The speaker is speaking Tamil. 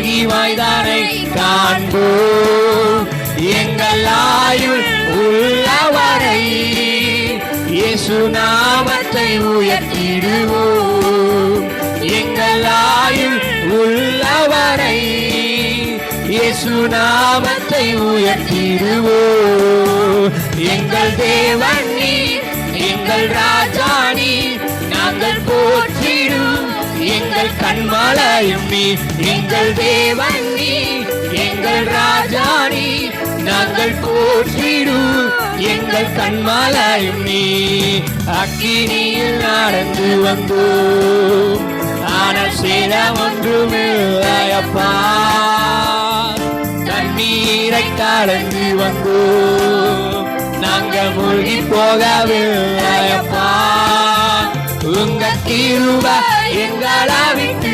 மகிமைதானை காண்போம். எங்கள் ஆயுள் உள்ளவரை இயேசு நாமத்தை உயர்த்திடுவோம். எங்கள் ஆயுள் உள்ளவரை இயேசு நாமத்தை உயர்த்திடுவோம். எங்கள் தேவன் நீர், எங்கள் ராஜா நீர், நாங்கள் போற்றிடும் எங்கள் கண்மலையும் நீர். எங்கள் தேவன் நீர், எங்கள் ராஜா நீர், நாங்கள் போற்றிடும் எங்கள் கண்மலையும் நீர். அக்கினியில் நடந்து வந்தோம், ஆனால் சேதம் ஒன்றுமில்லையப்பா. தண்ணீரை கடந்து வந்தோம், நாங்க மூழ்கி போகவில்லையப்பா. உங்க கிருபை எங்களை விட்டு